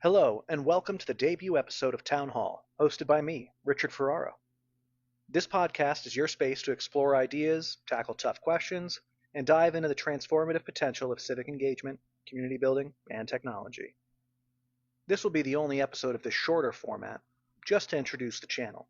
Hello, and welcome to the debut episode of Town Hall, hosted by me, Richard Ferraro. This podcast is your space to explore ideas, tackle tough questions, and dive into the transformative potential of civic engagement, community building, and technology. This will be the only episode of this shorter format, just to introduce the channel.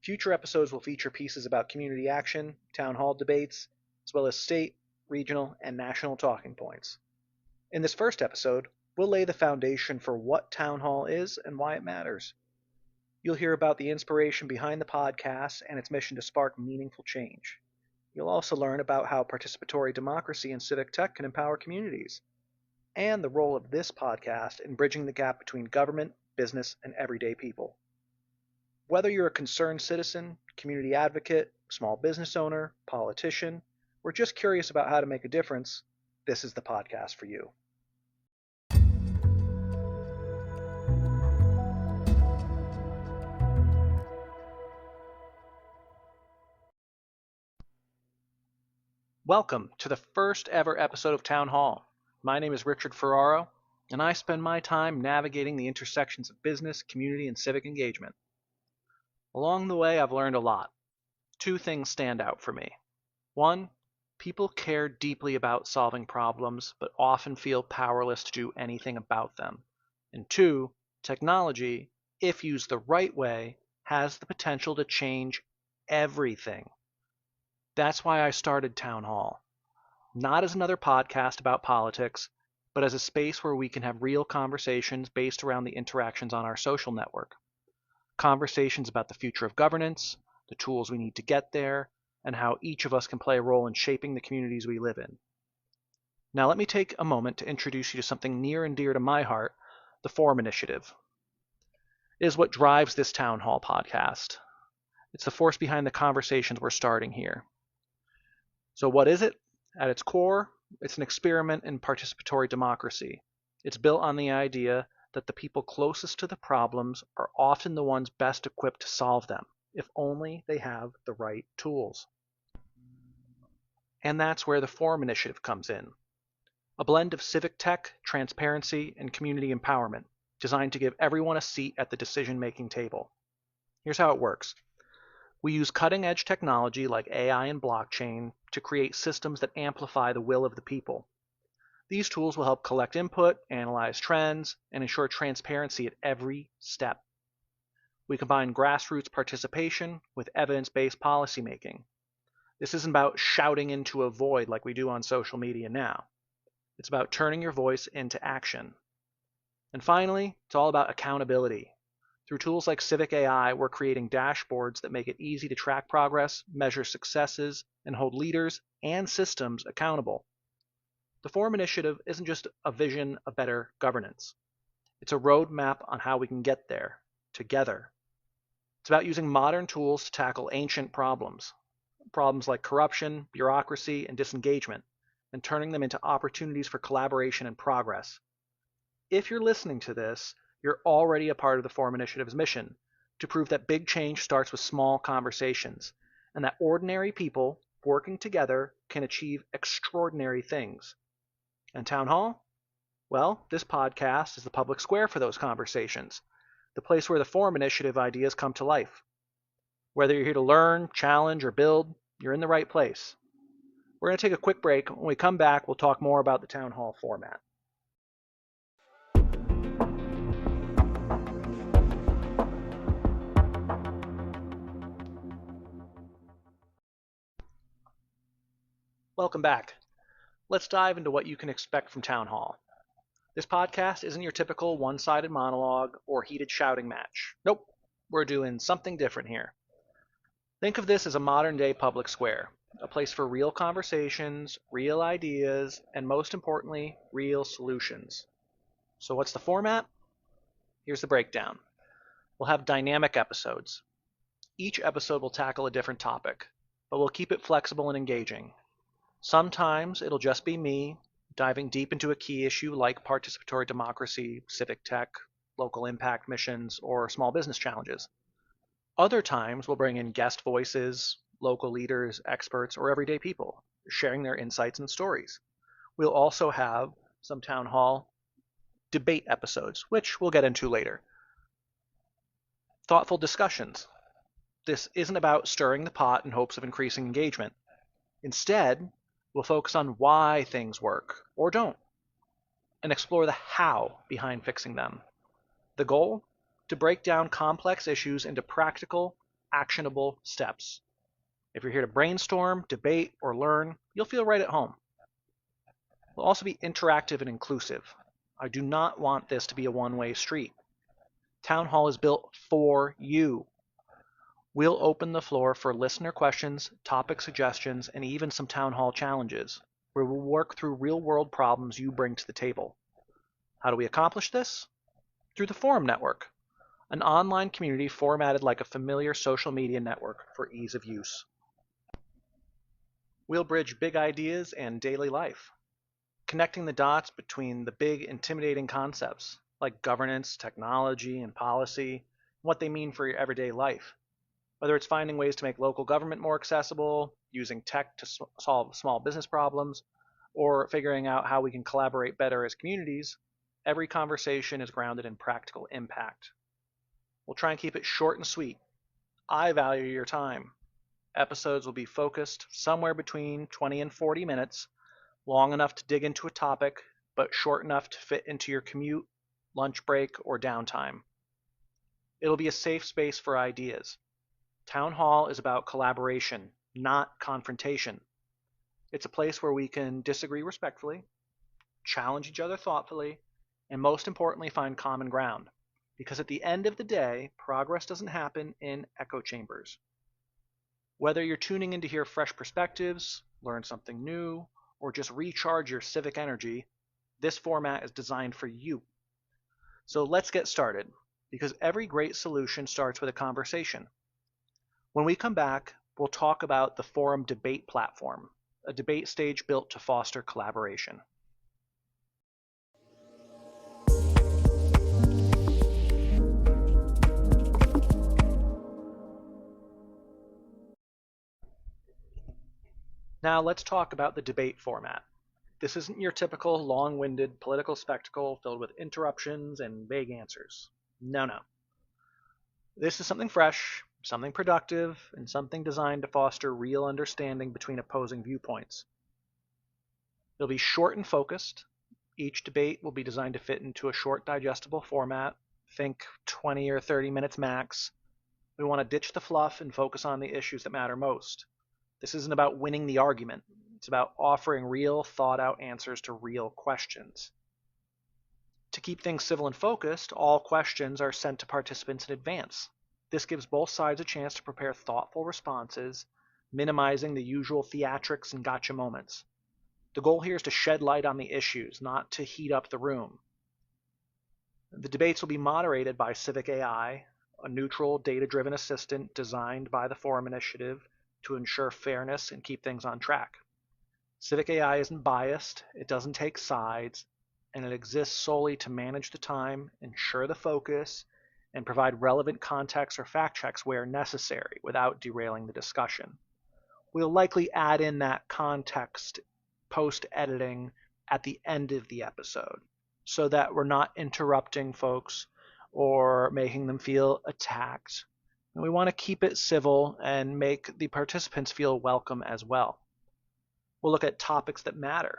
Future episodes will feature pieces about community action, town hall debates, as well as state, regional, and national talking points. In this first episode, we'll lay the foundation for what Town Hall is and why it matters. You'll hear about the inspiration behind the podcast and its mission to spark meaningful change. You'll also learn about how participatory democracy and civic tech can empower communities, and the role of this podcast in bridging the gap between government, business, and everyday people. Whether you're a concerned citizen, community advocate, small business owner, politician, or just curious about how to make a difference, this is the podcast for you. Welcome to the first ever episode of Town Hall. My name is Richard Ferraro, and I spend my time navigating the intersections of business, community, and civic engagement. Along the way, I've learned a lot. Two things stand out for me. One, people care deeply about solving problems, but often feel powerless to do anything about them. And two, technology, if used the right way, has the potential to change everything. That's why I started Town Hall. Not as another podcast about politics, but as a space where we can have real conversations based around the interactions on our social network. Conversations about the future of governance, the tools we need to get there, and how each of us can play a role in shaping the communities we live in. Now let me take a moment to introduce you to something near and dear to my heart, the Forum Initiative. It is what drives this Town Hall podcast. It's the force behind the conversations we're starting here. So what is it? At its core, it's an experiment in participatory democracy. It's built on the idea that the people closest to the problems are often the ones best equipped to solve them, if only they have the right tools. And that's where the Forum Initiative comes in. A blend of civic tech, transparency, and community empowerment, designed to give everyone a seat at the decision-making table. Here's how it works. We use cutting-edge technology like AI and blockchain to create systems that amplify the will of the people. These tools will help collect input, analyze trends, and ensure transparency at every step. We combine grassroots participation with evidence-based policymaking. This isn't about shouting into a void like we do on social media now. It's about turning your voice into action. And finally, it's all about accountability. Through tools like Civic AI, we're creating dashboards that make it easy to track progress, measure successes, and hold leaders and systems accountable. The Forum Initiative isn't just a vision of better governance. It's a roadmap on how we can get there, together. It's about using modern tools to tackle ancient problems like corruption, bureaucracy, and disengagement, and turning them into opportunities for collaboration and progress. If you're listening to this, you're already a part of the Forum Initiative's mission to prove that big change starts with small conversations, and that ordinary people working together can achieve extraordinary things. And Town Hall? Well, this podcast is the public square for those conversations, the place where the Forum Initiative ideas come to life. Whether you're here to learn, challenge, or build, you're in the right place. We're going to take a quick break. When we come back, we'll talk more about the Town Hall format. Welcome back. Let's dive into what you can expect from Town Hall. This podcast isn't your typical one-sided monologue or heated shouting match. Nope, we're doing something different here. Think of this as a modern-day public square, a place for real conversations, real ideas, and most importantly, real solutions. So what's the format? Here's the breakdown. We'll have dynamic episodes. Each episode will tackle a different topic, but we'll keep it flexible and engaging. Sometimes it'll just be me diving deep into a key issue like participatory democracy, civic tech, local impact missions, or small business challenges. Other times we'll bring in guest voices, local leaders, experts, or everyday people, sharing their insights and stories. We'll also have some town hall debate episodes, which we'll get into later. Thoughtful discussions. This isn't about stirring the pot in hopes of increasing engagement. Instead, we'll focus on why things work or don't, and explore the how behind fixing them. The goal? To break down complex issues into practical, actionable steps. If you're here to brainstorm, debate, or learn, you'll feel right at home. We'll also be interactive and inclusive. I do not want this to be a one-way street. Town Hall is built for you. We'll open the floor for listener questions, topic suggestions, and even some Town Hall challenges, where we'll work through real-world problems you bring to the table. How do we accomplish this? Through the Forum Network, an online community formatted like a familiar social media network for ease of use. We'll bridge big ideas and daily life, connecting the dots between the big, intimidating concepts like governance, technology, and policy, and what they mean for your everyday life. Whether it's finding ways to make local government more accessible, using tech to solve small business problems, or figuring out how we can collaborate better as communities, every conversation is grounded in practical impact. We'll try and keep it short and sweet. I value your time. Episodes will be focused somewhere between 20 and 40 minutes, long enough to dig into a topic, but short enough to fit into your commute, lunch break, or downtime. It'll be a safe space for ideas. Town Hall is about collaboration, not confrontation. It's a place where we can disagree respectfully, challenge each other thoughtfully, and most importantly, find common ground. Because at the end of the day, progress doesn't happen in echo chambers. Whether you're tuning in to hear fresh perspectives, learn something new, or just recharge your civic energy, this format is designed for you. So let's get started, because every great solution starts with a conversation. When we come back, we'll talk about the Forum Debate Platform, a debate stage built to foster collaboration. Now let's talk about the debate format. This isn't your typical long-winded political spectacle filled with interruptions and vague answers. No. This is something fresh, something productive, and something designed to foster real understanding between opposing viewpoints. It'll be short and focused. Each debate will be designed to fit into a short, digestible format. Think 20 or 30 minutes max. We want to ditch the fluff and focus on the issues that matter most. This isn't about winning the argument. It's about offering real, thought-out answers to real questions. To keep things civil and focused, all questions are sent to participants in advance. This gives both sides a chance to prepare thoughtful responses, minimizing the usual theatrics and gotcha moments. The goal here is to shed light on the issues, not to heat up the room. The debates will be moderated by Civic AI, a neutral, data-driven assistant designed by the Forum Initiative to ensure fairness and keep things on track. Civic AI isn't biased, it doesn't take sides, and it exists solely to manage the time, ensure the focus, and provide relevant context or fact checks where necessary without derailing the discussion. We'll likely add in that context post-editing at the end of the episode so that we're not interrupting folks or making them feel attacked. And we want to keep it civil and make the participants feel welcome as well. We'll look at topics that matter.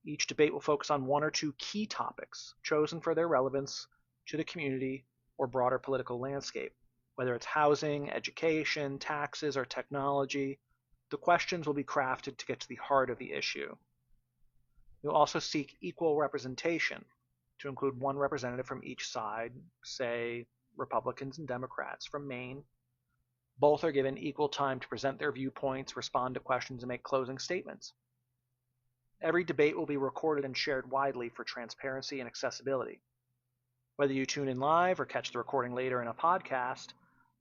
Each debate will focus on one or two key topics chosen for their relevance to the community or broader political landscape. Whether it's housing, education, taxes, or technology, the questions will be crafted to get to the heart of the issue. We'll also seek equal representation to include one representative from each side, say Republicans and Democrats from Maine. Both are given equal time to present their viewpoints, respond to questions, and make closing statements. Every debate will be recorded and shared widely for transparency and accessibility. Whether you tune in live or catch the recording later in a podcast,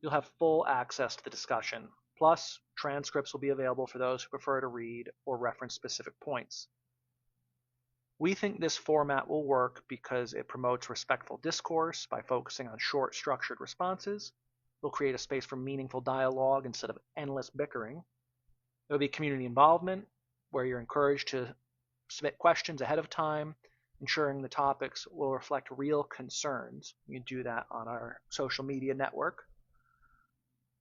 you'll have full access to the discussion. Plus, transcripts will be available for those who prefer to read or reference specific points. We think this format will work because it promotes respectful discourse by focusing on short, structured responses. We'll create a space for meaningful dialogue instead of endless bickering. There will be community involvement, where you're encouraged to submit questions ahead of time ensuring the topics will reflect real concerns. You can do that on our social media network.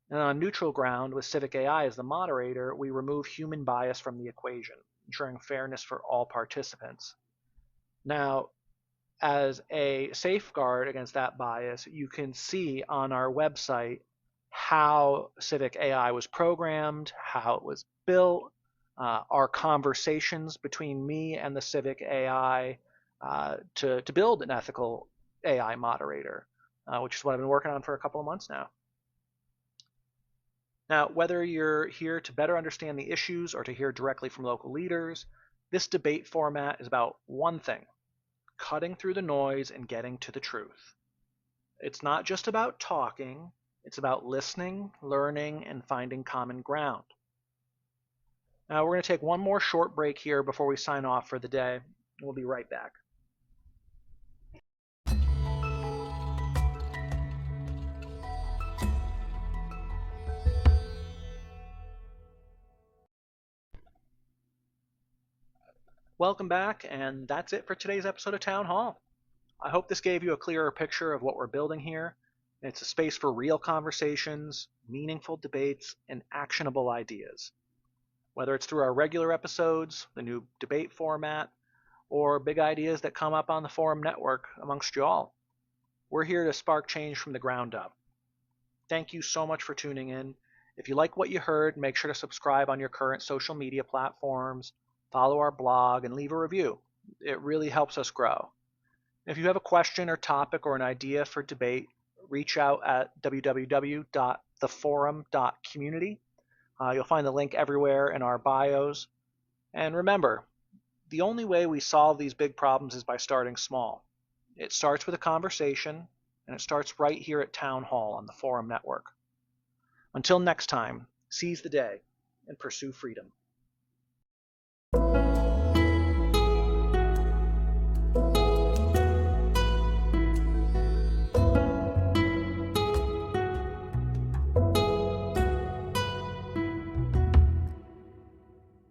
And on neutral ground, with Civic AI as the moderator, we remove human bias from the equation, ensuring fairness for all participants. Now, as a safeguard against that bias, you can see on our website how Civic AI was programmed, how it was built, our conversations between me and the Civic AI to build an ethical AI moderator, which is what I've been working on for a couple of months now. Now, whether you're here to better understand the issues or to hear directly from local leaders, this debate format is about one thing: cutting through the noise and getting to the truth. It's not just about talking, it's about listening, learning, and finding common ground. Now, we're going to take one more short break here before we sign off for the day. We'll be right back. Welcome back, and that's it for today's episode of Town Hall. I hope this gave you a clearer picture of what we're building here. It's a space for real conversations, meaningful debates, and actionable ideas. Whether it's through our regular episodes, the new debate format, or big ideas that come up on the forum network amongst you all, we're here to spark change from the ground up. Thank you so much for tuning in. If you like what you heard, make sure to subscribe on your current social media platforms, follow our blog, and leave a review. It really helps us grow. If you have a question or topic or an idea for debate, reach out at www.theforum.community. You'll find the link everywhere in our bios. And remember, the only way we solve these big problems is by starting small. It starts with a conversation, and it starts right here at Town Hall on the Forum Network. Until next time, seize the day and pursue freedom.